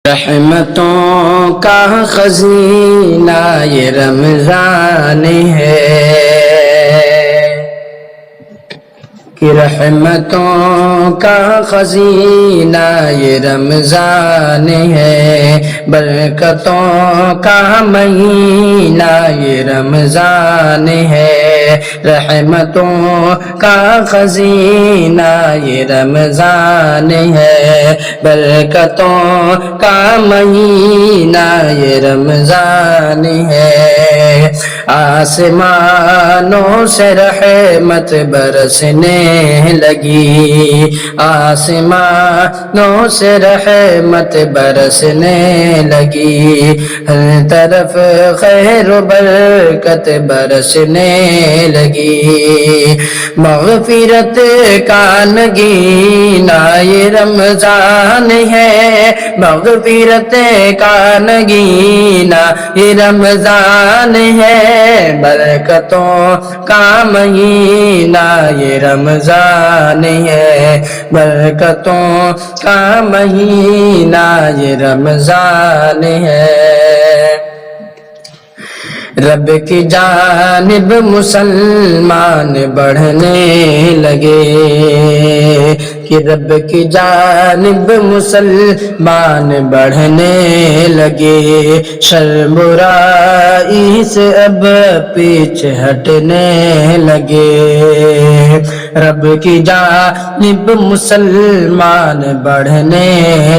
رحمتوں کا خزینہ یہ رمضان ہے کہ رحمتوں کا خزینہ یہ رمضان ہے، برکتوں کا مہینہ یہ رمضان ہے، رحمتوں کا خزینہ یہ رمضان ہے، برکتوں کا مہینہ یہ رمضان ہے، آسمانوں سے رحمت برسنے لگی، آسمانوں سے رحمت برسنے لگی، ہر طرف خیر و برکت برسنے لگی، مغفرت کا نگینہ یہ رمضان ہے، مغفرت کا نگینہ یہ رمضان ہے، برکتوں کا مہینہ یہ رمضان ہے، برکتوں کا مہینہ یہ رمضان ہے، رب کی جانب مسلمان بڑھنے لگے، کہ رب کی جانب مسلمان بڑھنے لگے، شر برائی سے اب پیچھے ہٹنے لگے، رب کی جانب مسلمان بڑھنے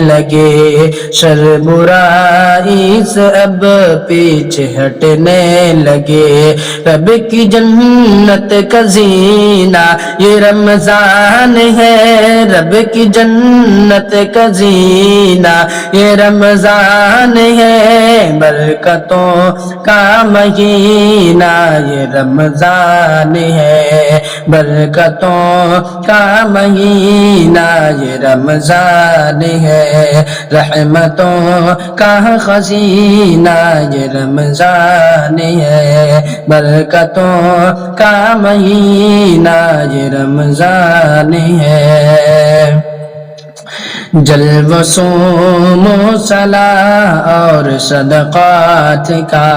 لگے، شر برائی سے اب پیچھے ہٹنے لگے، رب کی جنت کا زینہ یہ رمضان ہے، رب کی جنت کا زینہ یہ رمضان ہے، برکتوں کا مہینہ یہ رمضان ہے، برکتوں کا مہینہ یہ رمضان ہے، رحمتوں کا خزینہ یہ رمضان ہے، برکتوں کا مہینہ یہ رمضان ہے، جلوہ صوم و صلاۃ اور صدقات کا،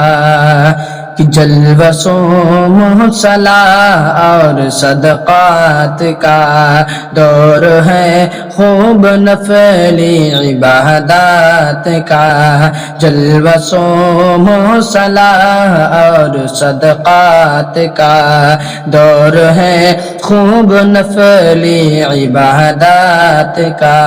جلوہ صوم و صلاۃ اور صدقات کا دور ہے، خوب نفلی عبادات کا، جلوہ صوم و صلاۃ اور صدقات کا دور ہے، خوب نفلی عبادات کا،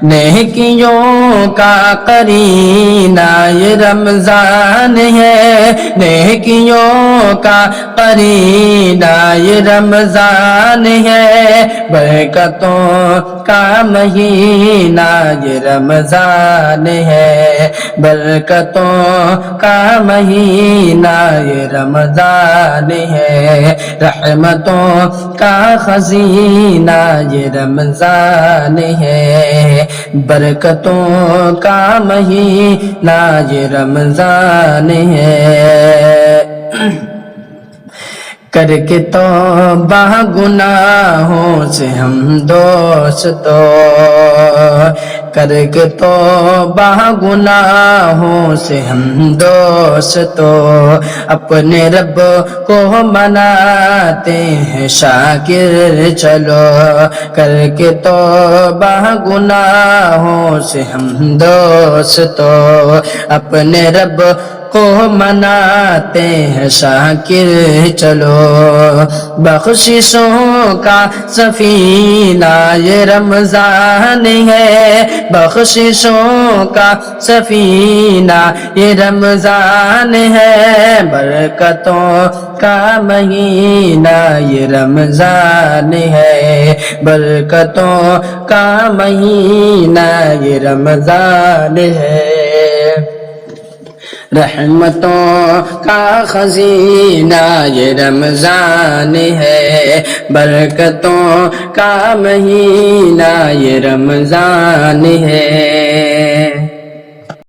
نیکیوں کا قرینہ یہ رمضان ہے، نیکیوں کا قرینہ یہ رمضان ہے، برکتوں کا مہینہ یہ رمضان ہے، برکتوں کا مہینہ یہ رمضان ہے، رحمتوں کا خزینہ یہ رمضان ہے، برکتوں کا مہینہ یہ رمضان ہے، کر کے توبہ گناہوں سے ہم دوستو، کر کے توبہ گناہوں سے ہم دوستو، اپنے رب کو مناتے ہیں شاکر چلو، کر کے توبہ گناہوں سے ہم دوستو، اپنے رب کو مناتے ہیں شاکر چلو، بخششوں کا سفینہ یہ رمضان ہے، بخششوں کا سفینہ یہ رمضان ہے، برکتوں کا مہینہ یہ رمضان ہے، برکتوں کا مہینہ یہ رمضان ہے، رحمتوں کا خزینہ یہ رمضان ہے، برکتوں کا مہینہ یہ رمضان ہے۔